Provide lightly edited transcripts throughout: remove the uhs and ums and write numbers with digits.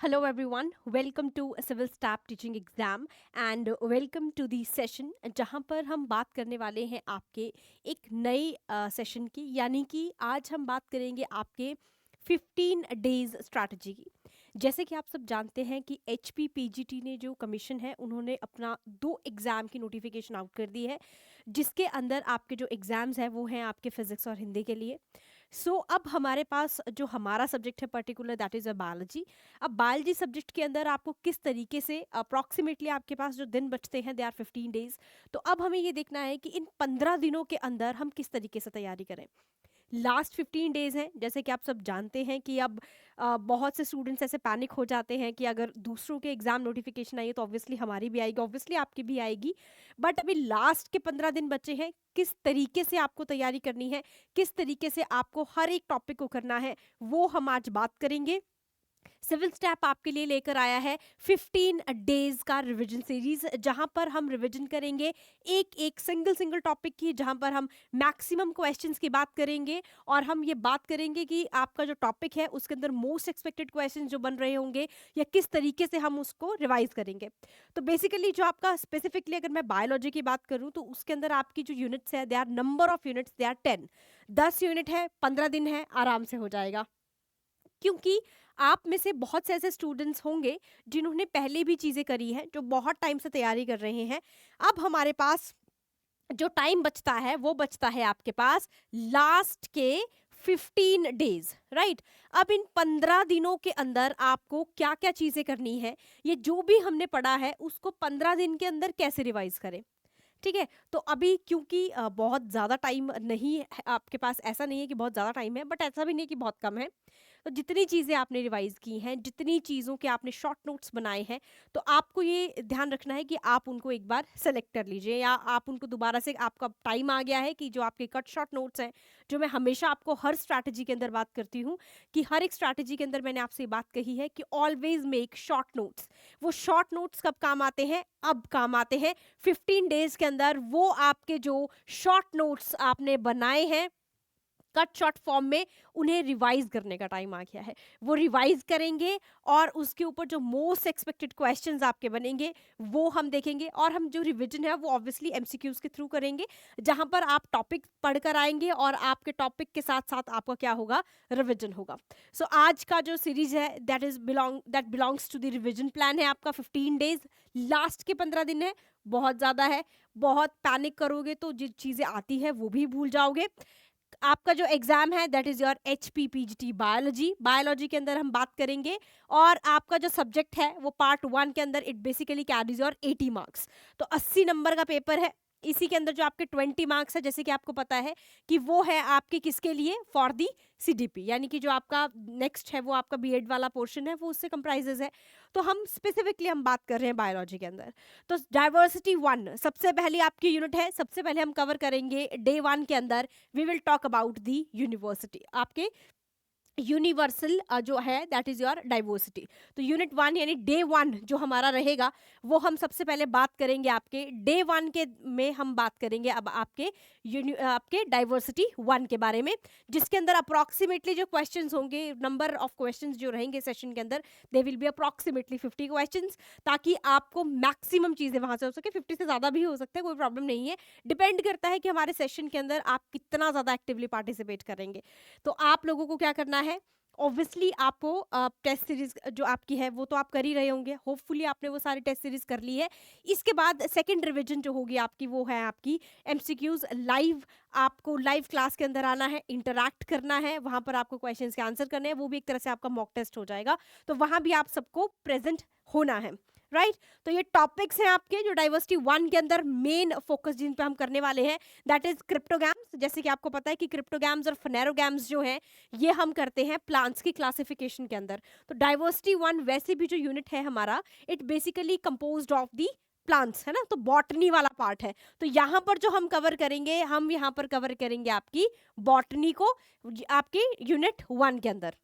Hello everyone, welcome to Civil Staff Teaching Exam and welcome to the session जहाँ पर हम बात करने वाले हैं आपके एक नए सेशन की, यानी कि आज हम बात करेंगे आपके 15 डेज स्ट्रैटेजी की। जैसे कि आप सब जानते हैं कि HPPGT ने जो कमीशन है उन्होंने अपना 2 एग्ज़ाम की नोटिफिकेशन आउट कर दी है, जिसके अंदर आपके जो एग्ज़ाम्स हैं वो हैं आपके फिज़िक्स और हिंदी के लिए। अब हमारे पास जो हमारा सब्जेक्ट है particular that is a biology. अब बायोलॉजी सब्जेक्ट के अंदर आपको किस तरीके से अप्रॉक्सीमेटली आपके पास जो दिन बचते हैं दे आर 15 डेज। तो अब हमें ये देखना है कि इन 15 दिनों के अंदर हम किस तरीके से तैयारी करें। लास्ट 15 डेज हैं, जैसे कि आप सब जानते हैं कि अब बहुत से स्टूडेंट्स ऐसे पैनिक हो जाते हैं कि अगर दूसरों के एग्जाम नोटिफिकेशन आई है तो ऑब्वियसली हमारी भी आएगी, ऑब्वियसली आपकी भी आएगी। बट अभी लास्ट के 15 दिन बचे हैं, किस तरीके से आपको तैयारी करनी है, किस तरीके से आपको हर एक टॉपिक को करना है, वो हम आज बात करेंगे। सिविल स्टैप आपके लिए लेकर आया है 15 डेज का रिवीजन सीरीज, जहां पर हम रिवीजन करेंगे एक एक सिंगल टॉपिक की, जहां पर हम मैक्सिमम क्वेश्चंस की बात करेंगे और हम ये बात करेंगे कि आपका जो टॉपिक है उसके अंदर मोस्ट एक्सपेक्टेड क्वेश्चंस जो बन रहे होंगे या किस तरीके से हम उसको रिवाइज करेंगे। तो बेसिकली जो आपका स्पेसिफिकली अगर मैं बायोलॉजी की बात करूं तो उसके अंदर आपकी जो यूनिट्स है they are number of units, they are 10 unit है, 15 दिन है, आराम से हो जाएगा। क्योंकि आप में से बहुत से ऐसे स्टूडेंट्स होंगे जिन्होंने पहले भी चीज़ें करी हैं, जो बहुत टाइम से तैयारी कर रहे हैं। अब हमारे पास जो टाइम बचता है वो बचता है आपके पास लास्ट के 15 डेज, राइट। अब इन 15 दिनों के अंदर आपको क्या क्या चीज़ें करनी है, ये जो भी हमने पढ़ा है उसको 15 दिन के अंदर कैसे रिवाइज करें। ठीक है, तो अभी क्योंकि बहुत ज़्यादा टाइम नहीं है आपके पास, ऐसा नहीं है कि बहुत ज़्यादा टाइम है बट ऐसा भी नहीं कि बहुत कम है। तो जितनी चीज़ें आपने रिवाइज की हैं, जितनी चीज़ों के आपने शॉर्ट नोट्स बनाए हैं, तो आपको ये ध्यान रखना है कि आप उनको एक बार सेलेक्ट कर लीजिए, या आप उनको दोबारा से, आपका टाइम आ गया है कि जो आपके कट शॉर्ट नोट्स हैं, जो मैं हमेशा आपको हर स्ट्रैटेजी के अंदर बात करती हूँ कि हर एक स्ट्रैटेजी के अंदर मैंने आपसे ये बात कही है कि ऑलवेज मेक शॉर्ट नोट्स। वो शॉर्ट नोट्स कब काम आते हैं? अब काम आते हैं 15 डेज के अंदर। वो आपके जो शॉर्ट नोट्स आपने बनाए हैं कट शॉर्ट फॉर्म में, उन्हें रिवाइज करने का टाइम आ गया है। वो रिवाइज करेंगे और उसके ऊपर जो मोस्ट एक्सपेक्टेड क्वेश्चंस आपके बनेंगे वो हम देखेंगे, और हम जो रिवीजन है वो ऑब्वियसली एमसीक्यूज के थ्रू करेंगे, जहां पर आप टॉपिक पढ़कर आएंगे और आपके टॉपिक के साथ साथ आपका क्या होगा, रिवीजन होगा। आज का जो सीरीज है that belongs to the revision plan है आपका 15 डेज। लास्ट के 15 दिन है, बहुत ज्यादा है। बहुत पैनिक करोगे तो जो चीजें आती है वो भी भूल जाओगे। आपका जो एग्जाम है that is your HPPGT biology के अंदर हम बात करेंगे, और आपका जो सब्जेक्ट है वो पार्ट 1 के अंदर it basically carries your 80 marks. तो 80 नंबर का पेपर है। इसी के अंदर जो आपके 20 मार्क्स है, जैसे कि आपको पता है कि वो है आपके किसके लिए, फॉर दी CDP, यानी कि जो आपका नेक्स्ट है वो आपका B.Ed वाला पोर्शन है, वो उससे कंप्राइजेज है। तो हम स्पेसिफिकली हम बात कर रहे हैं बायोलॉजी के अंदर। तो डाइवर्सिटी 1 सबसे पहली आपकी यूनिट है, सबसे पहले हम कवर करेंगे डे 1 के अंदर। We will talk about the university, आपके यूनिवर्सल जो है दैट इज योर डाइवर्सिटी। तो यूनिट 1 यानी डे 1 जो हमारा रहेगा वो हम सबसे पहले बात करेंगे आपके डे 1 के में। हम बात करेंगे अब आपके डाइवर्सिटी 1 के बारे में, जिसके अंदर अप्रॉक्सीमेटली जो क्वेश्चंस होंगे, नंबर ऑफ क्वेश्चंस जो रहेंगे सेशन के अंदर, दे विल बी अप्रॉक्सीमेटली 50 क्वेश्चंस, ताकि आपको मैक्सिमम चीज़ें वहां से हो सके। 50 से ज़्यादा भी हो सकता है, कोई प्रॉब्लम नहीं है। डिपेंड करता है कि हमारे सेशन के अंदर आप कितना ज़्यादा एक्टिवली पार्टिसिपेट करेंगे। तो आप लोगों को क्या करना है, ऑब्वियसली आपको टेस्ट सीरीज जो आपकी है वो तो आप कर ही रहे होंगे, होपफुली आपने वो सारी टेस्ट सीरीज कर ली है। इसके बाद सेकंड रिवीजन जो होगी आपकी वो है आपकी एमसीक्यूज लाइव। आपको लाइव क्लास के अंदर आना है, इंटरैक्ट करना है, वहां पर आपको क्वेश्चंस के आंसर करने हैं, वो भी एक तरह से आपका मॉक टेस्ट हो जाएगा। तो वहां भी आप सबको प्रेजेंट होना है, राइट। तो ये टॉपिक्स हैं आपके जो डाइवर्सिटी 1 के अंदर मेन फोकस जिन पे हम करने वाले हैं, दैट इज क्रिप्टोगैम्स। जैसे कि आपको पता है कि क्रिप्टोगैम्स और फनेरोगैम्स जो हैं ये हम करते हैं प्लांट्स की क्लासिफिकेशन के अंदर। तो डाइवर्सिटी 1 वैसे भी जो यूनिट है हमारा, it basically composed of the plants, है ना, तो बॉटनी वाला पार्ट है। तो यहाँ पर जो हम कवर करेंगे, हम यहाँ पर कवर करेंगे आपकी बॉटनी को, आपकी यूनिट 1 के अंदर।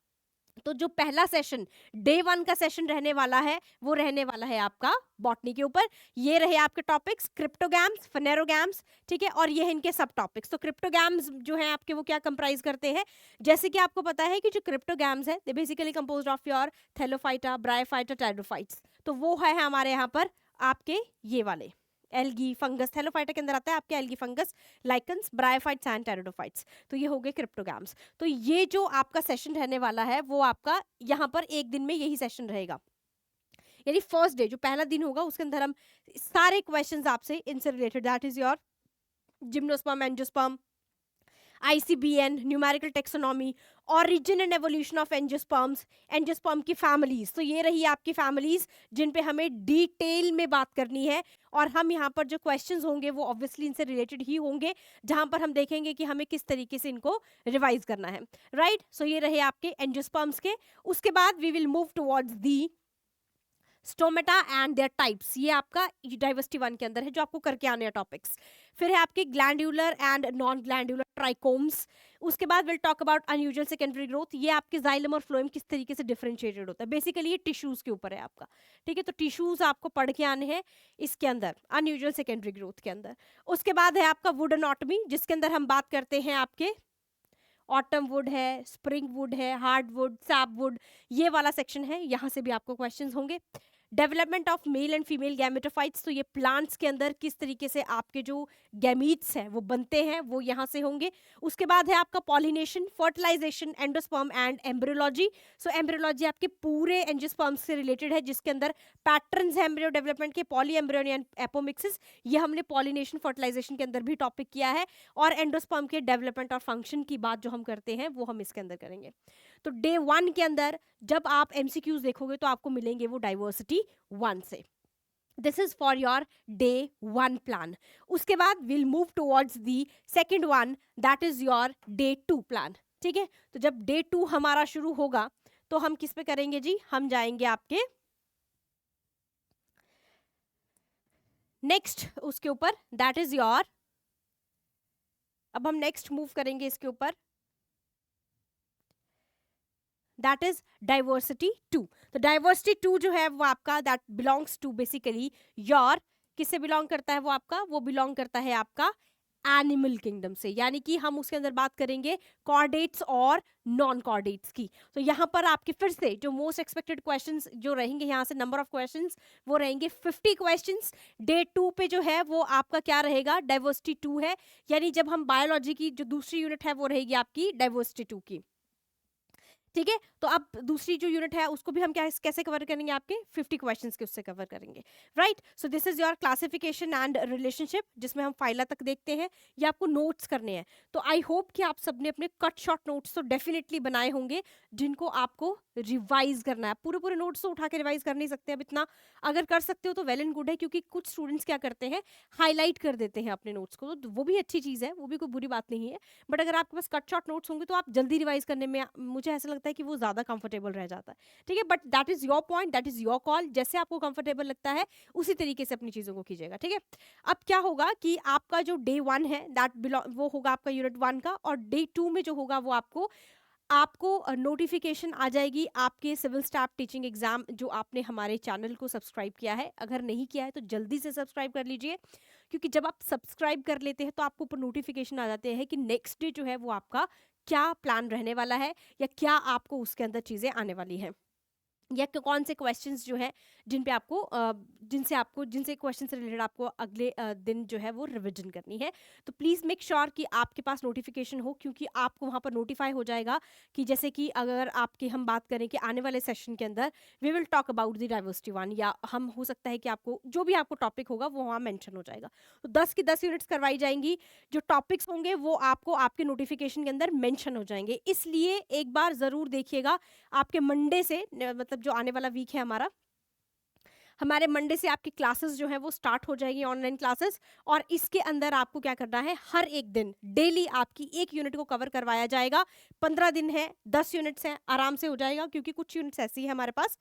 तो जो पहला सेशन डे 1 का सेशन रहने वाला है वो रहने वाला है आपका बॉटनी के ऊपर। ये रहे आपके टॉपिक्स क्रिप्टोगैम्स, फेनेरोगैम्स, ठीक है, और ये है इनके सब टॉपिक्स। तो क्रिप्टोगैम्स जो है आपके वो क्या कंप्राइज करते हैं, जैसे कि आपको पता है कि जो क्रिप्टोगैम्स है they basically composed of your thallophyta, bryophyta, pterophytes. तो वो है हमारे यहाँ पर आपके ये वाले एल्गी, फंगस, थैलोफाइटा के अंदर आता है आपके algae, fungus, lichens, bryophytes and pteridophytes. तो ये हो गए क्रिप्टोगैम्स। तो ये जो आपका सेशन रहने वाला है वो आपका यहाँ पर एक दिन में यही सेशन रहेगा, यानी फर्स्ट डे जो पहला दिन होगा उसके अंदर हम सारे क्वेश्चंस आपसे इनसे related, that is your gymnosperm, angiosperm, ICBN, numerical taxonomy, origin and evolution of angiosperms, angiosperm की फैमिलीज। तो ये रही आपकी फैमिलीज जिन पे हमें डिटेल में बात करनी है, और हम यहाँ पर जो क्वेश्चंस होंगे वो ऑब्वियसली इनसे रिलेटेड ही होंगे, जहां पर हम देखेंगे कि हमें किस तरीके से इनको रिवाइज करना है, राइट। सो ये रहे आपके एंजियोस्पर्म्स के। उसके बाद we will move towards the stomata and their types. ये आपका डाइवर्सिटी 1 के अंदर है जो आपको करके आने हैं टॉपिक्स। फिर है आपके glandular and non glandular trichomes. उसके बाद will talk about unusual secondary growth. ये आपके जाइलम और फ्लोएम किस तरीके से डिफरेंशिएटेड होता है, बेसिकली ये टिश्यूज के ऊपर है आपका, ठीक है। तो टिश्यूज आपको पढ़ के आने हैं इसके अंदर अनयूजुअल सेकेंडरी ग्रोथ के अंदर। उसके बाद है आपका वुड एनाटॉमी, जिसके अंदर हम बात करते हैं आपके ऑटम वुड है, स्प्रिंग वुड है, हार्ड वुड, सैप वुड, ये वाला सेक्शन है, यहाँ से भी आपको क्वेश्चंस होंगे। Development of male and female gametophytes, तो ये प्लांट्स के अंदर किस तरीके से आपके जो गैमीट्स हैं वो बनते हैं वो यहाँ से होंगे। उसके बाद है आपका pollination, fertilisation, endosperm and embryology. So embryology आपके पूरे एंजियोस्पर्म से रिलेटेड है, जिसके अंदर पैटर्न्स है एम्ब्रियो डेवलपमेंट के, पॉली एम्ब्रियोनी एंड एपोमिक्सिस, ये हमने पॉलिनेशन फर्टिलाइजेशन के अंदर भी टॉपिक किया है, और एंडोस्पर्म के डेवलपमेंट और फंक्शन की बात जो हम करते हैं वो हम इसके अंदर करेंगे। तो डे 1 के अंदर जब आप MCQs देखोगे तो आपको मिलेंगे वो डाइवर्सिटी 1 से। This is for your day 1 plan. उसके बाद will move towards the second one, that is your day 2 plan, ठीक है। तो जब डे 2 हमारा शुरू होगा तो हम किस पे करेंगे जी, हम जाएंगे आपके नेक्स्ट उसके ऊपर, दैट इज योर, अब हम नेक्स्ट मूव करेंगे इसके ऊपर, दैट इज डाइवर्सिटी 2। तो डाइवर्सिटी 2 जो है वो आपका that belongs to basically your, किससे बिलोंग करता है वो आपका, वो बिलोंग करता है आपका एनिमल किंगडम से, यानी कि हम उसके अंदर बात करेंगे कॉर्डेट्स और नॉन कॉर्डेट्स की। तो यहाँ पर आपके फिर से जो मोस्ट एक्सपेक्टेड क्वेश्चंस जो रहेंगे, यहाँ से नंबर ऑफ क्वेश्चंस वो रहेंगे 50 क्वेश्चंस। डे 2 पे जो है वो आपका क्या रहेगा, डाइवर्सिटी 2 है, यानी जब हम बायोलॉजी की जो दूसरी यूनिट है वो रहेगी आपकी डाइवर्सिटी 2 की, ठीक है। तो अब दूसरी जो यूनिट है उसको भी हम कैसे कवर करेंगे, आपके 50 क्वेश्चंस के उससे कवर करेंगे, right. So this is your classification and relationship, जिसमें हम फाइला तक देखते हैं, ये आपको नोट्स करने हैं। तो आई होप कि आप सबने अपने कट शॉर्ट नोट्स तो डेफिनेटली बनाए होंगे, जिनको आपको रिवाइज करना है। पूरे पूरे नोट्स तो उठा के रिवाइज कर नहीं सकते अब इतना, अगर कर सकते हो तो वेल एंड गुड है, क्योंकि कुछ स्टूडेंट्स क्या करते हैं हाईलाइट कर देते हैं अपने नोट्स को, तो वो भी अच्छी चीज़ है, वो भी कोई बुरी बात नहीं है। बट अगर आपके पास कट शॉर्ट नोट्स होंगे तो आप जल्दी रिवाइज करने में मुझे ऐसा लगता है कि वो ज़्यादा कंफर्टेबल रह जाता है, ठीक है। But that is your point, that is your call, जैसे आपको कंफर्टेबल लगता है उसी तरीके से अपनी चीज़ों को कीजिएगा, ठीक है। अब क्या होगा कि आपका जो डे 1 है दैट वो होगा आपका यूनिट 1 का, और डे 2 में जो होगा वो आपको नोटिफिकेशन आ जाएगी आपके सिविल स्टाफ टीचिंग एग्जाम, जो आपने हमारे चैनल को सब्सक्राइब किया है। अगर नहीं किया है तो जल्दी से सब्सक्राइब कर लीजिए, क्योंकि जब आप सब्सक्राइब कर लेते हैं तो आपको ऊपर नोटिफिकेशन आ जाते हैं कि नेक्स्ट डे जो है वो आपका क्या प्लान रहने वाला है, या क्या आपको उसके अंदर चीज़ें आने वाली हैं, या कौन से क्वेश्चंस जो है जिन पे आपको जिनसे क्वेश्चन से रिलेटेड आपको अगले दिन जो है वो रिवीजन करनी है। तो प्लीज़ मेक श्योर कि आपके पास नोटिफिकेशन हो, क्योंकि आपको वहाँ पर नोटिफाई हो जाएगा कि जैसे कि अगर आपके हम बात करें कि आने वाले सेशन के अंदर we will talk about the diversity 1, या हम हो सकता है कि आपको जो भी आपको टॉपिक होगा वो वहाँ मैंशन हो जाएगा। तो 10 की 10 यूनिट्स करवाई जाएंगी, जो टॉपिक्स होंगे वो आपको आपके नोटिफिकेशन के अंदर मैंशन हो जाएंगे। इसलिए एक बार ज़रूर देखिएगा, आपके मंडे से मतलब जो आने वाला वीक है हमारे मंडे से आपकी क्लासेस जो है वो स्टार्ट हो जाएगी, ऑनलाइन क्लासेस। और इसके अंदर आपको क्या करना है, हर एक दिन डेली आपकी एक यूनिट को कवर करवाया जाएगा। 15 दिन है, 10 यूनिट्स हैं, आराम से हो जाएगा, क्योंकि कुछ यूनिट्स ऐसी है हमारे पास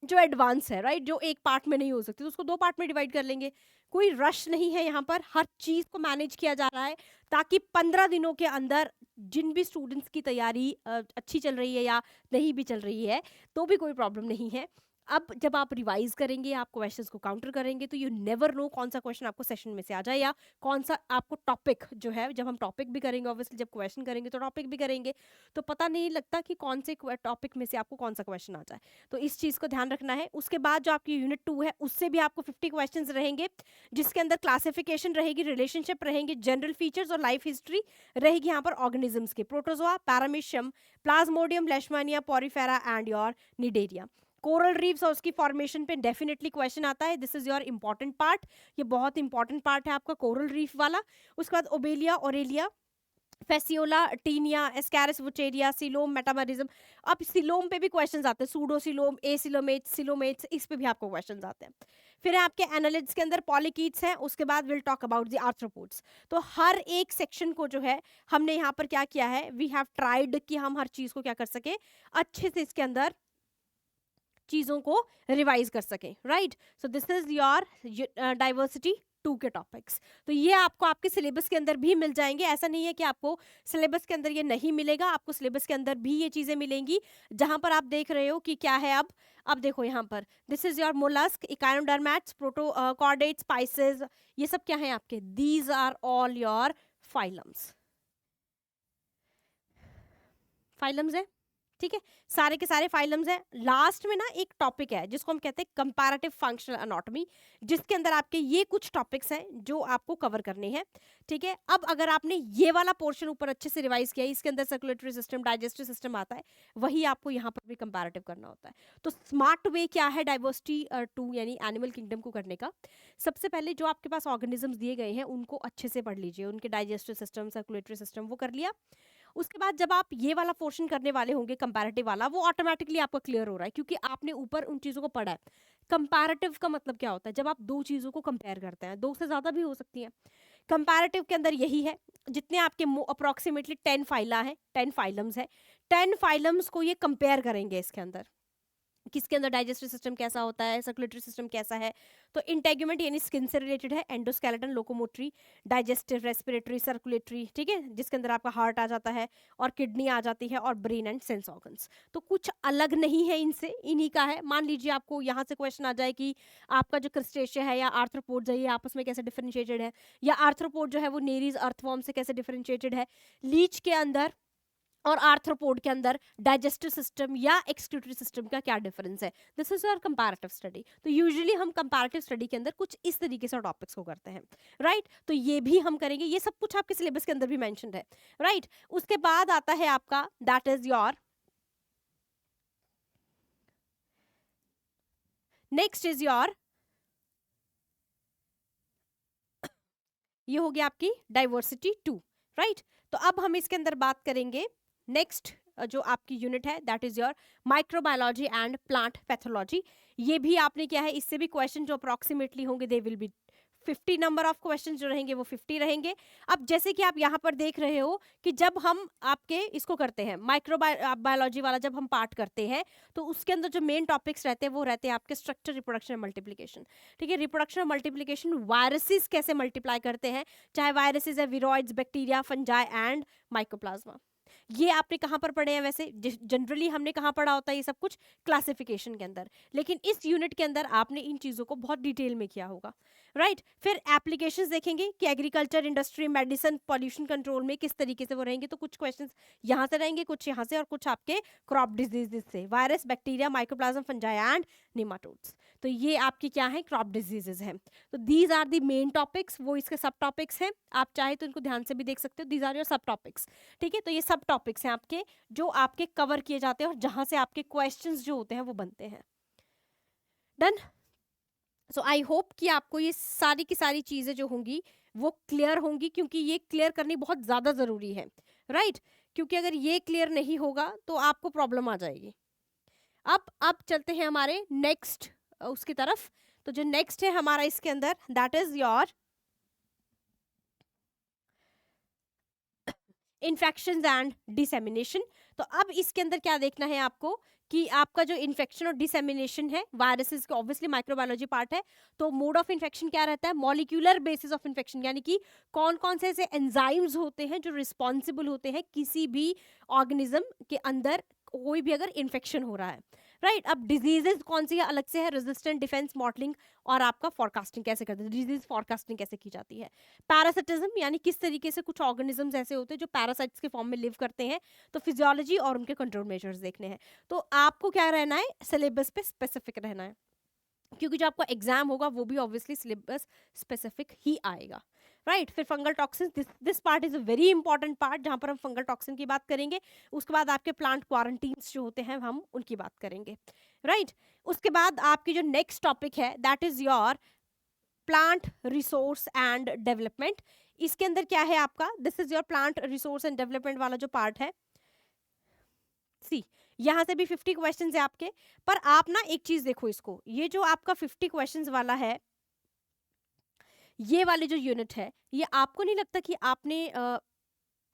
जो एडवांस है, राइट, जो एक पार्ट में नहीं हो सकती, तो उसको 2 पार्ट में डिवाइड कर लेंगे। कोई रश नहीं है यहाँ पर, हर चीज़ को मैनेज किया जा रहा है ताकि 15 दिनों के अंदर जिन भी स्टूडेंट्स की तैयारी अच्छी चल रही है या नहीं भी चल रही है तो भी कोई प्रॉब्लम नहीं है। अब जब आप रिवाइज करेंगे, आप क्वेश्चंस को काउंटर करेंगे, तो यू नेवर नो कौन सा क्वेश्चन आपको सेशन में से आ जाए या कौन सा आपको टॉपिक जो है, जब हम टॉपिक भी करेंगे ऑब्वियसली, जब क्वेश्चन करेंगे तो टॉपिक भी करेंगे, तो पता नहीं लगता कि कौन से टॉपिक में से आपको कौन सा क्वेश्चन आ जाए। तो इस चीज़ को ध्यान रखना है। उसके बाद जो आपकी यूनिट 2 है उससे भी आपको 50 क्वेश्चन रहेंगे, जिसके अंदर क्लासिफिकेशन रहेगी, रिलेशनशिप रहेंगे, जनरल फीचर्स और लाइफ हिस्ट्री रहेगी यहाँ पर ऑर्गेनिजम्स की, protozoa, paramecium, Plasmodium, लेशमानिया, Porifera and your Cnidaria. Coral reefs और उसकी फॉर्मेशन पे डेफिनेटली क्वेश्चन आता है, this is your important part, ये बहुत इंपॉर्टेंट पार्ट है आपका कोरल रीफ वाला। उसके बाद Obelia, Aurelia, Fasciola, Taenia, Ascaris Wuchereria, coelom, metamerism. अब सिलोम पे भी क्वेश्चंस आते हैं, pseudo coelom, acoelomates, coelomates, इस पे भी आपको क्वेश्चंस आते हैं। फिर है आपके एनालिड्स के अंदर पॉलीकीट्स हैं, उसके बाद will talk about the arthropods. तो हर एक सेक्शन को जो है हमने यहाँ पर क्या किया है, वी हैव ट्राइड कि हम हर चीज को क्या कर सके, अच्छे से इसके अंदर चीजों को रिवाइज कर सकें, right. So this is your diversity 2 के टॉपिक्स। तो ये आपको आपके सिलेबस के अंदर भी मिल जाएंगे, ऐसा नहीं है कि आपको सिलेबस के अंदर ये नहीं मिलेगा, आपको सिलेबस के अंदर भी ये चीजें मिलेंगी। जहां पर आप देख रहे हो कि क्या है, अब देखो यहाँ पर, this is your mollusc, echinoderms, protochordates, spices, ये सब क्या है आपके, these are all your phylums. Phylums है, ठीक है, सारे के सारे फाइलम्स हैं। लास्ट में ना एक टॉपिक है जिसको हम कहते हैं कंपैरेटिव फंक्शनल एनाटॉमी, जिसके अंदर आपके ये कुछ टॉपिक्स हैं जो आपको कवर करने हैं, ठीक है। अब अगर आपने ये वाला पोर्शन ऊपर अच्छे से रिवाइज किया, इसके अंदर सर्कुलेटरी सिस्टम, डाइजेस्टिव सिस्टम आता है, वही आपको यहाँ पर भी कंपैरेटिव करना होता है। तो स्मार्ट वे क्या है डाइवर्सिटी 2 यानी एनिमल किंगडम को करने का, सबसे पहले जो आपके पास ऑर्गेनिजम्स दिए गए हैं उनको अच्छे से पढ़ लीजिए, उनके डाइजेस्टिव सिस्टम, सर्कुलेटरी सिस्टम, वो कर लिया। उसके बाद जब आप ये वाला पोर्शन करने वाले होंगे कंपैरेटिव वाला, वो ऑटोमेटिकली आपका क्लियर हो रहा है क्योंकि आपने ऊपर उन चीजों को पढ़ा है। कंपैरेटिव का मतलब क्या होता है, जब आप दो चीजों को कंपेयर करते हैं, दो से ज्यादा भी हो सकती है। कंपैरेटिव के अंदर यही है, जितने आपके अप्रोक्सीमेटली 10 फाइला है, 10 फाइलम्स है, 10 फाइलम्स को ये कंपेयर करेंगे इसके अंदर, किसके अंदर डाइजेस्टिव सिस्टम कैसा होता है, सर्कुलेटरी सिस्टम कैसा है। तो इंटेग्यूमेंट यानी स्किन से रिलेटेड है, endoskeleton, locomotory, digestive, respiratory, circulatory, ठीक है, जिसके अंदर आपका हार्ट आ जाता है और किडनी आ जाती है और ब्रेन एंड सेंस ऑर्गन्स। तो कुछ अलग नहीं है इनसे, इन्हीं का है। मान लीजिए आपको यहाँ से क्वेश्चन आ जाए कि आपका जो क्रिस्टेशिया है या आर्थ्रोपोड है ये आपस में कैसे डिफरेंशिएटेड है, या आर्थ्रोपोड जो है वो नेरीज अर्थवॉर्म से कैसे डिफरेंशिएटेड है, लीच के अंदर और आर्थ्रोपोड के अंदर डाइजेस्टिव सिस्टम या एक्सक्रीटरी सिस्टम का क्या डिफरेंस है। This is your comparative study. तो यूजुअली हम कंपैरेटिव स्टडी के अंदर कुछ इस तरीके से टॉपिक्स को करते हैं, राइट। तो ये भी हम करेंगे, ये सब कुछ आपके सिलेबस के अंदर भी मेंशन है, राइट। उसके बाद आता है आपका, that is your next is your, ये हो गया आपकी डाइवर्सिटी 2, राइट। तो अब हम इसके अंदर बात करेंगे नेक्स्ट जो आपकी यूनिट है, that is your microbiology and plant pathology. ये भी आपने क्या है, इससे भी क्वेश्चन जो अप्रोक्सीमेटली होंगे दे will be 50 number of question जो रहेंगे वो 50 रहेंगे। अब जैसे कि आप यहाँ पर देख रहे हो कि जब हम आपके इसको करते हैं माइक्रोबायोलॉजी वाला, जब हम पार्ट करते हैं तो उसके अंदर जो मेन टॉपिक्स रहते हैं वो रहते हैं आपके स्ट्रक्चर, रिप्रोडक्शन और मल्टीप्लिकेशन, ठीक है। रिप्रोडक्शन और मल्टीप्लिकेशन, वायरसेस कैसे मल्टीप्लाई करते हैं, चाहे वायरसेस है, viroids, bacteria, fungi and mycoplasma. ये आपने कहाँ पर पढ़े हैं वैसे, जनरली हमने कहाँ पढ़ा होता है ये सब कुछ, क्लासिफिकेशन के अंदर, लेकिन इस यूनिट के अंदर आपने इन चीजों को बहुत डिटेल में किया होगा, राइट। फिर एप्लीकेशंस देखेंगे कि agriculture, industry, medicine, pollution control में किस तरीके से वो रहेंगे। तो कुछ क्वेश्चंस यहाँ से रहेंगे, कुछ यहाँ से, और कुछ आपके क्रॉप डिजीजेस से, virus, bacteria, mycoplasma, fungi and nematodes. तो ये आपकी क्या है, क्रॉप डिजीजेस हैं। तो these are the main topics, वो इसके सब टॉपिक्स हैं, आप चाहे तो इनको ध्यान से भी देख सकते हो, दीज आर योर सब टॉपिक्स, ठीक है। तो ये सब टॉपिक्स हैं आपके जो आपके कवर किए जाते हैं और जहां से आपके क्वेश्चंस जो होते हैं वो बनते हैं। डन। सो आई होप कि आपको ये सारी की सारी चीजें जो होंगी वो क्लियर होंगी, क्योंकि ये क्लियर करनी बहुत ज्यादा जरूरी है, राइट। क्योंकि अगर ये क्लियर नहीं होगा तो आपको प्रॉब्लम आ जाएगी। अब चलते हैं हमारे नेक्स्ट उसकी तरफ। तो जो नेक्स्ट है हमारा इसके अंदर, that is your infections and dissemination. तो अब इसके अंदर क्या देखना है आपको कि आपका जो इन्फेक्शन और डिसेमिनेशन है, वायरसेस का ऑब्वियसली माइक्रोबायोलॉजी पार्ट है, तो मोड ऑफ इन्फेक्शन क्या रहता है, मॉलिक्यूलर बेसिस ऑफ इन्फेक्शन, यानी कि कौन कौन से ऐसे एंजाइम्स होते हैं जो रिस्पॉन्सिबल होते हैं किसी भी ऑर्गेनिज्म के अंदर कोई भी अगर इन्फेक्शन हो रहा है, राइट। अब डिजीजेस कौन सी है, अलग से है, रेजिस्टेंट, डिफेंस, मॉडलिंग, और आपका फॉरकास्टिंग कैसे करते हैं, डिजीज फॉरकास्टिंग कैसे की जाती है। पैरासिटिज्म, यानी किस तरीके से कुछ ऑर्गेनिजम्स ऐसे होते हैं जो पैरासाइट्स के फॉर्म में लिव करते हैं, तो फिजियोलॉजी और उनके कंट्रोल मेजर्स देखने हैं। तो आपको क्या रहना है, सिलेबस पे स्पेसिफिक रहना है, क्योंकि जो आपका एग्जाम होगा वो भी ऑब्वियसली सिलेबस स्पेसिफिक ही आएगा, राइट। फिर fungal toxin, this part is a very important part, जहां पर हम फंगल टॉक्सिन की बात करेंगे। उसके बाद आपके प्लांट क्वारंटीन्स जो होते हैं हम उनकी बात करेंगे, राइट। उसके बाद आपकी जो नेक्स्ट टॉपिक है that is your plant resource and development. इसके अंदर क्या है आपका, this is your plant resource and development वाला जो पार्ट है। सी, यहां से भी 50 क्वेश्चंस है आपके, पर आप ना एक चीज देखो, इसको, ये जो आपका 50 क्वेश्चंस वाला है, ये वाले जो यूनिट है, ये आपको नहीं लगता कि आपने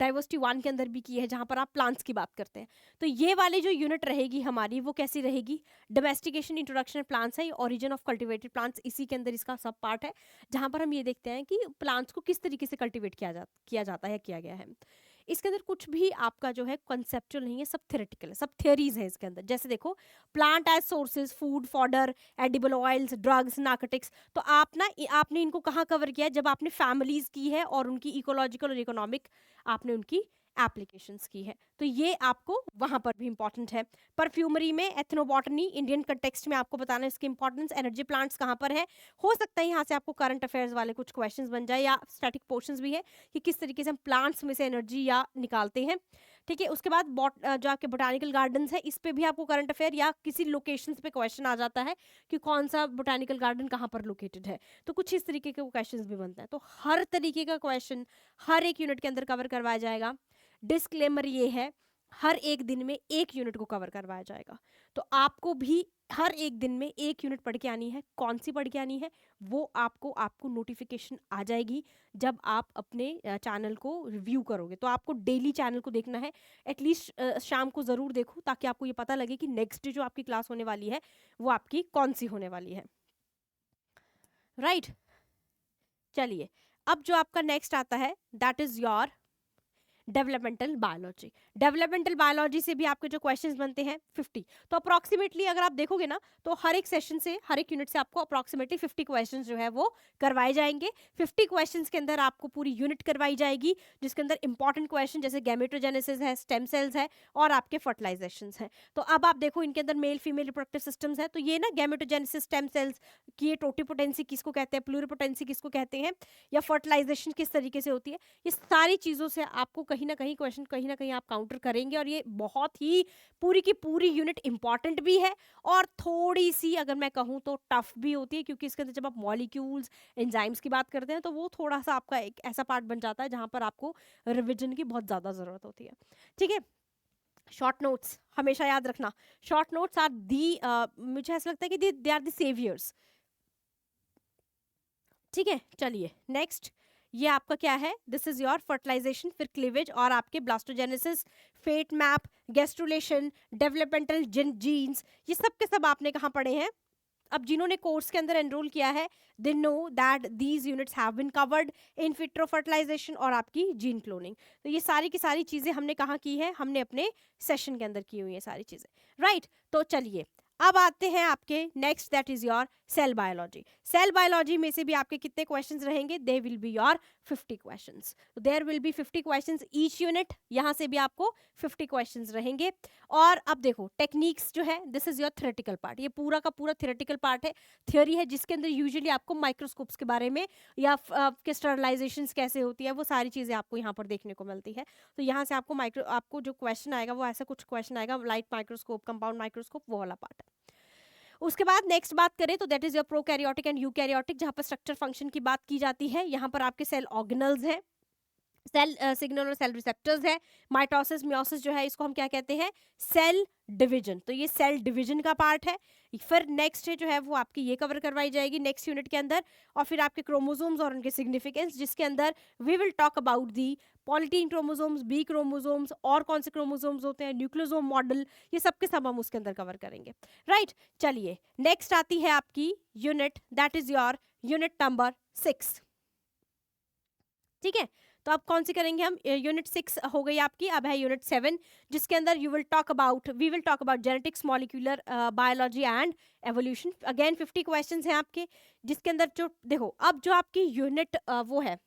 डाइवर्सिटी 1 के अंदर भी की है, जहां पर आप प्लांट्स की बात करते हैं। तो ये वाली जो यूनिट रहेगी हमारी, वो कैसी रहेगी, डोमेस्टिकेशन, इंट्रोडक्शन प्लांट्स है, ओरिजिन ऑफ कल्टिवेटेड प्लांट्स, इसी के अंदर इसका सब पार्ट है, जहां पर हम ये देखते हैं कि प्लांट्स को किस तरीके से कल्टिवेट किया जाता है, किया गया है। इसके अंदर कुछ भी आपका जो है कंसेप्चुअल नहीं है, सब थ्योरेटिकल है, सब थ्योरीज है इसके अंदर। जैसे देखो, plant as sources, food, fodder, edible oils, drugs, narcotics, तो आपने इनको कहाँ कवर किया है, जब आपने फैमिलीज की है और उनकी इकोलॉजिकल और इकोनॉमिक आपने उनकी एप्लीकेशंस की है, तो ये आपको वहां पर भी इंपॉर्टेंट है। परफ्यूमरी में एथनोबॉटनी, इंडियन कंटेक्स्ट में आपको बताना है इसकी इंपॉर्टेंस। एनर्जी प्लांट्स कहाँ पर है, हो सकता है यहाँ से आपको करंट अफेयर्स वाले कुछ क्वेश्चंस बन जाए, या स्टैटिक पोर्शंस भी है कि किस तरीके से हम प्लांट्स में से एनर्जी या निकालते हैं, ठीक है। उसके बाद जो आपके बोटानिकल गार्डन्स है, इस पे भी आपको करंट अफेयर या किसी लोकेशंस पे क्वेश्चन आ जाता है कि कौन सा बोटानिकल गार्डन कहाँ पर लोकेटेड है, तो कुछ इस तरीके के क्वेश्चंस भी बनते हैं। तो हर तरीके का क्वेश्चन हर एक यूनिट के अंदर कवर करवाया जाएगा। डिस्क्लेमर ये है, हर एक दिन में एक यूनिट को कवर करवाया जाएगा, तो आपको भी हर एक दिन में एक यूनिट पढ़ के आनी है। कौन सी पढ़ के आनी है, वो आपको नोटिफिकेशन आ जाएगी जब आप अपने चैनल को रिव्यू करोगे। तो आपको डेली चैनल को देखना है, एटलीस्ट शाम को ज़रूर देखो, ताकि आपको ये पता लगे कि नेक्स्ट डे जो आपकी क्लास होने वाली है वो आपकी कौन सी होने वाली है, राइट। चलिए, अब जो आपका नेक्स्ट आता है that is your developmental biology. Developmental biology से भी आपके जो क्वेश्चंस बनते हैं 50, तो अप्रॉक्सीमेटली अगर आप देखोगे ना, तो हर एक सेशन से, हर एक यूनिट से आपको अप्रॉक्सीमेटली 50 क्वेश्चंस जो है वो करवाए जाएंगे। 50 क्वेश्चंस के अंदर आपको पूरी यूनिट करवाई जाएगी, जिसके अंदर इंपॉर्टेंट क्वेश्चन जैसे गैमेटोजेनेसिस है, स्टेम सेल्स है, और आपके फर्टिलाइजेशन है। तो अब आप देखो, इनके अंदर मेल फीमेल रिप्रोडक्टिव सिस्टम्स है, तो ये ना गैमेटोजेनेसिस, स्टेम सेल्स की ये टोटिपोटेंसी किसको कहते हैं, प्लूरिपोटेंसी किसको कहते हैं, या फर्टिलाइजेशन किस तरीके से होती है, ये सारी चीज़ों से आपको कहीं ना कहीं क्वेश्चन कहीं ना कहीं आप काउंटर करेंगे। और ये बहुत ही पूरी की पूरी यूनिट इंपॉर्टेंट भी है, और थोड़ी सी अगर मैं कहूँ तो टफ भी होती है, क्योंकि इसके अंदर जब आप मॉलिक्यूल्स, एंजाइम्स की बात करते हैं, तो वो थोड़ा सा आपका एक ऐसा पार्ट बन जाता है जहाँ पर आपको रिविजन की बहुत ज़्यादा ज़रूरत होती है, ठीक है। शॉर्ट नोट्स हमेशा याद रखना, शॉर्ट नोट्स आर दी, मुझे ऐसा लगता है कि दे आर द सेवियर्स, ठीक है। चलिए नेक्स्ट, ये आपका क्या है, दिस इज योर फर्टिलाइजेशन, फिर क्लीवेज, और आपके blastogenesis, fate map, gastrulation, developmental genes, ये सब के सब आपने कहाँ पढ़े हैं। अब जिन्होंने कोर्स के अंदर एनरोल किया है, they know that these units have been covered in vitro fertilisation और आपकी जीन क्लोनिंग। तो ये सारी की सारी चीजें हमने कहाँ की है, हमने अपने सेशन के अंदर की हुई है सारी चीजें, राइट। तो चलिए, अब आते हैं आपके next, that is your cell biology. Cell biology में से भी आपके कितने क्वेश्चंस रहेंगे, they will be your 50 questions, there will be 50 questions each unit, यहाँ से भी आपको 50 क्वेश्चंस रहेंगे। और अब देखो, टेक्निक्स जो है, this is your theoretical part, ये पूरा का पूरा थ्योरेटिकल पार्ट है, थ्योरी है, जिसके अंदर यूजुअली आपको माइक्रोस्कोप्स के बारे में या आपके स्टरलाइजेशन कैसे होती है, वो सारी चीजें आपको यहाँ पर देखने को मिलती है। तो यहाँ से आपको जो क्वेश्चन आएगा वो ऐसा कुछ क्वेश्चन आएगा, लाइट माइक्रोस्कोप, कंपाउंड माइक्रोस्कोप, वो वाला पार्ट है। उसके बाद नेक्स्ट बात करें तो that is your prokaryotic and eukaryotic, जहां पर स्ट्रक्चर फंक्शन की बात की जाती है। यहाँ पर आपके सेल ऑर्गेनल्स हैं, सेल सिग्नल और सेल रिसेप्टर्स है। माइटोसिस मियोसिस जो है इसको हम क्या कहते हैं, सेल डिवीजन। तो ये सेल डिवीजन का पार्ट है। फिर नेक्स्ट जो है वो आपकी ये कवर करवाई जाएगी नेक्स्ट यूनिट के अंदर। और फिर आपके क्रोमोसोम्स और उनके सिग्निफिकेंस, जिसके अंदर we will talk about the polytene chromosomes, B chromosomes, और कौन से क्रोमोसोम्स होते हैं, न्यूक्लियोसोम मॉडल, ये सब के सब हम उसके अंदर कवर करेंगे। राइट, चलिए नेक्स्ट आती है आपकी unit, that is your unit number 6। ठीक है, तो अब कौन सी करेंगे हम, यूनिट 6 हो गई आपकी। अब है यूनिट 7, जिसके अंदर we will talk about genetics, molecular biology and evolution. Again 50 questions हैं आपके, जिसके अंदर जो देखो अब जो आपकी यूनिट वो है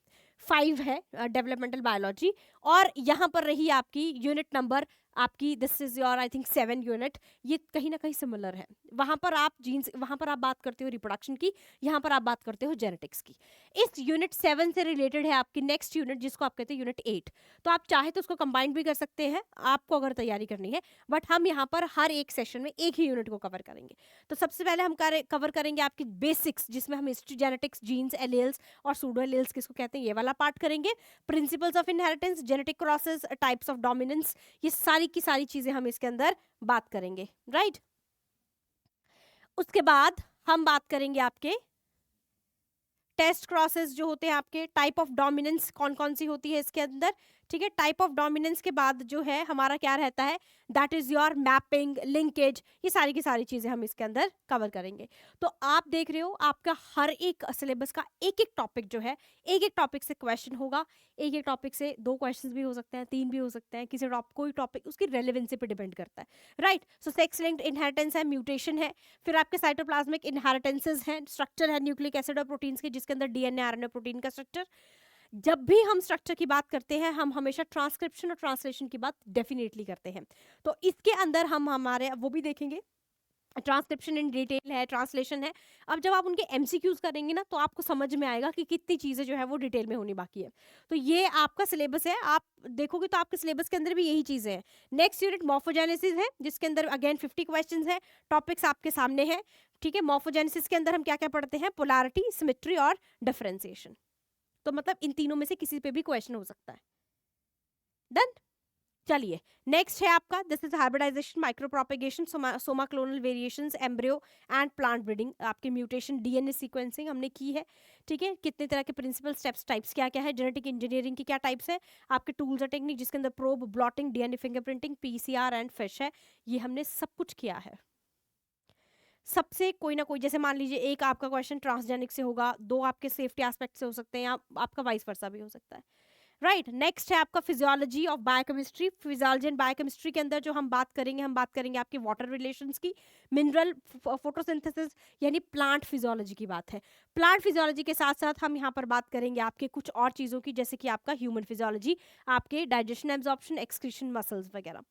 5 है डेवलपमेंटल बायोलॉजी, और यहाँ पर रही आपकी यूनिट नंबर आपकी, this is your I think 7 unit. ये कहीं ना कहीं सिमिलर है। वहां पर आप जीन्स, वहां पर आप बात करते हो रिप्रोडक्शन की, यहाँ पर आप बात करते हो जेनेटिक्स की। इस यूनिट 7 से रिलेटेड है आपकी नेक्स्ट यूनिट, जिसको आप कहते हैं यूनिट 8। तो आप चाहे तो उसको कंबाइन भी कर सकते हैं आपको अगर तैयारी करनी है, बट हम यहाँ पर हर एक सेशन में एक ही यूनिट को कवर करेंगे। तो सबसे पहले हम कवर करेंगे आपकी बेसिक्स, जिसमें हम हिस्ट्री, जेनेटिक्स, जीन्स, एलेल्स और सूडो एलेल्स किसको कहते हैं, ये वाला पार्ट करेंगे। Principles of inheritance, genetic crosses, types of dominance, ये सारी की सारी चीजें हम इसके अंदर बात करेंगे। राइट, उसके बाद हम बात करेंगे आपके टेस्ट क्रॉसेस जो होते हैं आपके, टाइप ऑफ डोमिनेंस कौन कौन सी होती है इसके अंदर। ठीक है, टाइप ऑफ डोमिनेंस के बाद जो है हमारा क्या रहता है, that is your mapping, linkage, ये सारी की सारी चीजें हम इसके अंदर कवर करेंगे। तो आप देख रहे हो आपका हर एक सिलेबस का एक एक टॉपिक जो है, एक एक टॉपिक से क्वेश्चन होगा। एक एक टॉपिक से 2 क्वेश्चन भी हो सकते हैं, 3 भी हो सकते हैं, किसी कोई टॉपिक उसकी रेलेवेंसी पे डिपेंड करता है। Right, so sex linked inheritance है, म्यूटेशन है, फिर आपके साइटोप्लाज्मिक इनहेरिटेंसेस हैं, स्ट्रक्चर है न्यूक्लिक एसिड और प्रोटीन्स के, जिसके अंदर डीएनए, आरएनए, प्रोटीन का स्ट्रक्चर। जब भी हम स्ट्रक्चर की बात करते हैं, हम हमेशा ट्रांसक्रिप्शन और ट्रांसलेशन की बात डेफिनेटली करते हैं। तो इसके अंदर हम हमारे वो भी देखेंगे, ट्रांसक्रिप्शन इन डिटेल है, ट्रांसलेशन है। अब जब आप उनके एमसीक्यूज करेंगे ना, तो आपको समझ में आएगा कि कितनी चीजें जो है वो डिटेल में होनी बाकी है। तो ये आपका सिलेबस है, आप देखोगे तो आपके सिलेबस के अंदर भी यही चीजें हैं। नेक्स्ट यूनिट मॉर्फोजेनेसिस है, जिसके अंदर अगेन 50 क्वेश्चंस है, टॉपिक्स आपके सामने हैं। ठीक है, मॉर्फोजेनेसिस के अंदर हम क्या क्या पढ़ते हैं, पोलैरिटी, सिमेट्री और डिफरेंशिएशन। तो मतलब इन तीनों में से किसी पे भी क्वेश्चन हो सकता है। डन, चलिए नेक्स्ट है आपका, this is hybridisation, micro propagation, soma clonal variations, embryo and plant breeding, आपके म्यूटेशन, डीएनए सीक्वेंसिंग हमने की है। ठीक है, कितने तरह के प्रिंसिपल स्टेप्स, टाइप्स क्या क्या है, जेनेटिक इंजीनियरिंग की क्या टाइप्स है, आपके टूल्स और टेक्निक, जिसके अंदर probe, blotting, DNA fingerprinting, PCR and fish है। ये हमने सब कुछ किया है। सबसे कोई ना कोई, जैसे मान लीजिए एक आपका क्वेश्चन ट्रांसजेनिक से होगा, 2 आपके सेफ्टी एस्पेक्ट से हो सकते हैं, या आपका वाइस वर्सा भी हो सकता है। राइट, नेक्स्ट है आपका physiology of biochemistry. Physiology and biochemistry के अंदर जो हम बात करेंगे आपके वाटर रिलेशंस की, मिनरल, फोटोसिंथेसिस, यानी प्लांट फिजियोलॉजी की बात है। प्लांट फिजियोलॉजी के साथ साथ हम यहाँ पर बात करेंगे आपके कुछ और चीज़ों की, जैसे कि आपका ह्यूमन फिजियोलॉजी, आपके डाइजेशन, एब्जॉर्प्शन, एक्सक्रीशन, मसल्स वगैरह।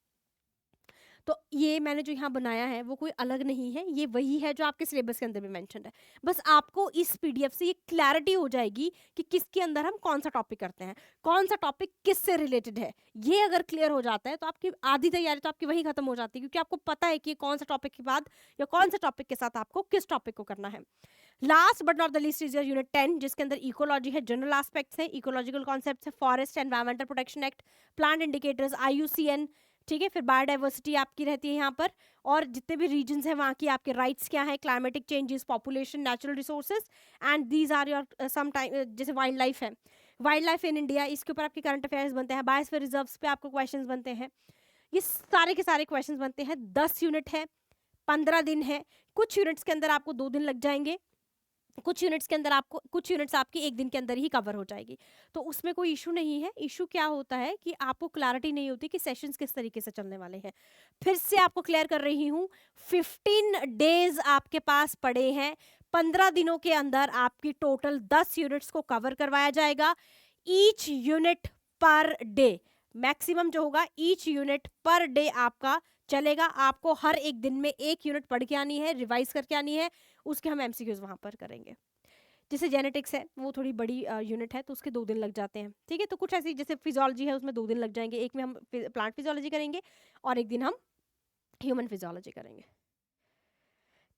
तो ये मैंने जो यहाँ बनाया है वो कोई अलग नहीं है, ये वही है जो आपके सिलेबस के अंदर भी मेंशन है। बस आपको इस पीडीएफ से ये क्लैरिटी हो जाएगी कि किसके अंदर हम कौन सा टॉपिक करते हैं, कौन सा टॉपिक किससे रिलेटेड है। ये अगर क्लियर हो जाता है तो आपकी आधी तैयारी तो आपकी वहीं खत्म हो जाती है, क्योंकि आपको पता है कि कौन सा टॉपिक के बाद या कौन सा टॉपिक के साथ आपको किस टॉपिक को करना है। Last but not the least is your unit 10, जिसके अंदर इकोलॉजी है, जनरल एस्पेक्ट्स है, इकोलॉजिकल कॉन्सेप्ट्स है, forest environmental protection act, plant indicators, IUCN. ठीक है, फिर बायोडाइवर्सिटी आपकी रहती है यहाँ पर, और जितने भी रीजन्स हैं वहाँ की आपके राइट्स क्या है, climatic changes, population, natural resources, and these are your some time, जैसे वाइल्ड लाइफ है, वाइल्ड लाइफ इन इंडिया, इसके ऊपर आपके करंट अफेयर्स बनते हैं, बायोस्फीयर रिजर्व्स पे आपको क्वेश्चंस बनते हैं। ये सारे के सारे क्वेश्चंस बनते हैं। 10 यूनिट है, 15 दिन है, कुछ यूनिट्स के अंदर आपको 2 दिन लग जाएंगे, कुछ यूनिट्स के अंदर आपको, कुछ यूनिट्स आपकी 1 दिन के अंदर ही कवर हो जाएगी। तो उसमें कोई इशू नहीं है। इशू क्या होता है कि आपको क्लैरिटी नहीं होती कि सेशंस किस तरीके से चलने वाले हैं। फिर से आपको क्लियर कर रही हूँ, 15 डेज आपके पास पड़े हैं, 15 दिनों के अंदर आपकी टोटल 10 यूनिट्स को कवर करवाया जाएगा। Each unit per day, maximum जो होगा ईच यूनिट पर डे आपका चलेगा। आपको हर एक दिन में 1 यूनिट पढ़ के आनी है, रिवाइज करके आनी है, उसके हम एमसीक्यूज वहां पर करेंगे। जैसे जेनेटिक्स है वो थोड़ी बड़ी यूनिट है, तो उसके 2 दिन लग जाते हैं। ठीक है, तो कुछ ऐसी जैसे फिजियोलॉजी है उसमें 2 दिन लग जाएंगे, एक में हम प्लांट फिजियोलॉजी करेंगे और एक दिन हम ह्यूमन फिजियोलॉजी करेंगे।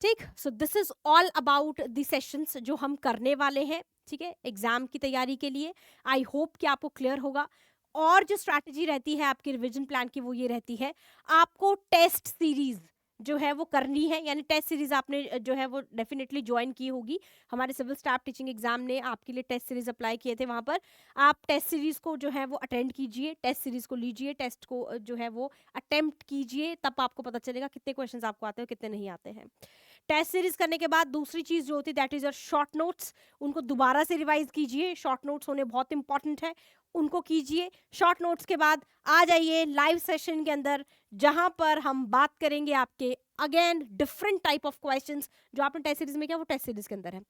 ठीक, so this is all about the sessions जो हम करने वाले हैं। ठीक है, एग्जाम की तैयारी के लिए। आई होप कि आपको क्लियर होगा। और जो स्ट्रैटेजी रहती है आपकी रिवीजन प्लान की वो ये रहती है, आपको टेस्ट सीरीज जो है वो करनी है, यानी टेस्ट सीरीज आपने जो है वो डेफिनेटली ज्वाइन की होगी। हमारे सिविल स्टाफ टीचिंग एग्जाम ने आपके लिए टेस्ट सीरीज अप्लाई किए थे, वहां पर आप टेस्ट सीरीज को जो है वो अटेंड कीजिए, टेस्ट सीरीज को लीजिए, टेस्ट को जो है वो अटेम्प्ट कीजिए, तब आपको पता चलेगा कितने क्वेश्चंस आपको आते हैं कितने नहीं आते हैं। टेस्ट सीरीज करने के बाद दूसरी चीज जो होती है that is your short notes, उनको दोबारा से रिवाइज कीजिए। शॉर्ट नोट्स होने बहुत इंपॉर्टेंट है, उनको कीजिए। शॉर्ट नोट्स के बाद आ जाइए लाइव सेशन के अंदर, जहां पर हम बात करेंगे आपके again different type of questions. जो आपने टेस्ट सीरीज में किया वो टेस्ट सीरीज के अंदर है।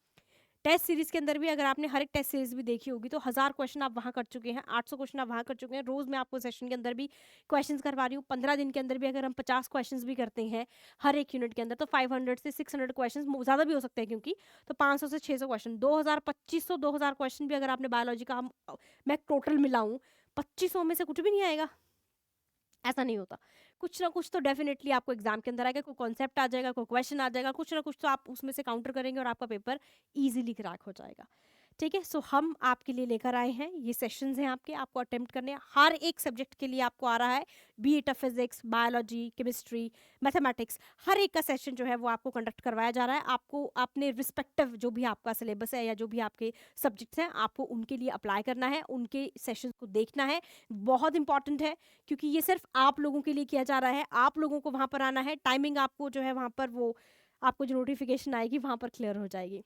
टेस्ट सीरीज के अंदर भी अगर आपने हर एक टेस्ट सीरीज भी देखी होगी तो 1000 क्वेश्चन आप वहां कर चुके हैं, 800 क्वेश्चन आप वहां कर चुके हैं। रोज मैं आपको सेशन के अंदर भी क्वेश्चंस करवा रही हूँ। 15 दिन के अंदर भी अगर हम 50 क्वेश्चंस भी करते हैं हर एक यूनिट के अंदर, तो 500 से 600 क्वेश्चन ज़्यादा भी हो सकते हैं, क्योंकि तो 500 से 600 क्वेश्चन, 2000 2500 2000 क्वेश्चन भी अगर आपने बायोलॉजी का मैं टोटल मिलाऊं, 2500 में से कुछ भी नहीं आएगा, ऐसा नहीं होता। कुछ ना कुछ तो डेफिनेटली आपको एग्जाम के अंदर आएगा, कोई कॉन्सेप्ट आ जाएगा, कोई क्वेश्चन आ जाएगा, कुछ ना कुछ तो आप उसमें से काउंटर करेंगे और आपका पेपर इजीली क्रैक हो जाएगा। ठीक है, सो हम आपके लिए लेकर आए हैं ये सेशंस हैं आपके, आपको अटेम्प्ट करने हैं। हर एक सब्जेक्ट के लिए आपको आ रहा है, be it physics, biology, chemistry, mathematics, हर एक का सेशन जो है वो आपको कंडक्ट करवाया जा रहा है। आपको अपने रिस्पेक्टिव जो भी आपका सिलेबस है या जो भी आपके सब्जेक्ट्स हैं, आपको उनके लिए अप्लाई करना है, उनके सेशन को देखना है। बहुत इंपॉर्टेंट है, क्योंकि ये सिर्फ आप लोगों के लिए किया जा रहा है, आप लोगों को वहाँ पर आना है। टाइमिंग आपको जो है वहाँ पर वो आपको जो नोटिफिकेशन आएगी वहाँ पर क्लियर हो जाएगी।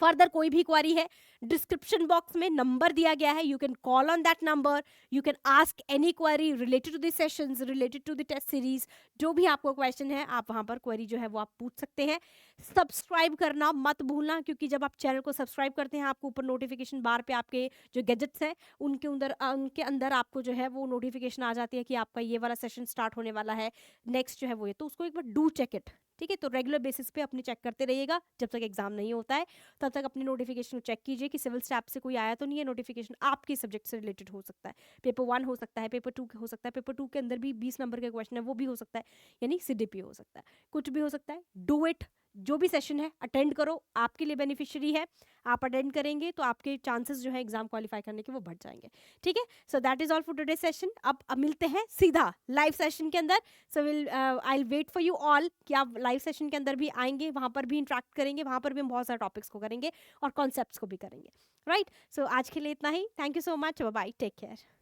फर्दर कोई भी क्वारी है, डिस्क्रिप्शन बॉक्स में नंबर दिया गया है, you can call on that number, you can ask any query related to the sessions, related to the test series. जो भी आपको क्वेश्चन है आप वहां पर क्वेरी जो है वो आप पूछ सकते हैं। सब्सक्राइब करना मत भूलना, क्योंकि जब आप चैनल को सब्सक्राइब करते हैं आपको ऊपर नोटिफिकेशन बार पे आपके जो गैजेट्स हैं उनके अंदर आपको जो है वो नोटिफिकेशन आ जाती है कि आपका ये वाला सेशन स्टार्ट होने वाला है, नेक्स्ट जो है वो ये, तो उसको एक बार डू चेक इट। ठीक है, तो रेगुलर बेसिस पे अपनी चेक करते रहिएगा, जब तक एग्जाम नहीं होता है तब तक अपनी नोटिफिकेशन को चेक कीजिए कि सिविल स्टैप से कोई आया तो नहीं है नोटिफिकेशन। आपके सब्जेक्ट से रिलेटेड हो सकता है, पेपर 1 हो सकता है, पेपर 2 हो सकता है, पेपर 2 के अंदर भी 20 नंबर के क्वेश्चन है वो भी हो सकता है, यानी सीडीपी हो सकता है, कुछ भी हो सकता है। डू इट, जो भी सेशन है अटेंड करो, आपके लिए बेनिफिशियरी है। आप अटेंड करेंगे तो आपके चांसेस जो है एग्जाम क्वालिफाई करने के वो बढ़ जाएंगे। ठीक है, so that is all for today session. अब मिलते हैं सीधा लाइव सेशन के अंदर। So will I will wait for you all कि आप लाइव सेशन के अंदर भी आएंगे, वहां पर भी इंटरेक्ट करेंगे, वहां पर भी हम बहुत सारे टॉपिक्स को करेंगे और कॉन्सेप्ट्स को भी करेंगे। राइट, सो आज के लिए इतना ही। Thank you so much, bye, take care.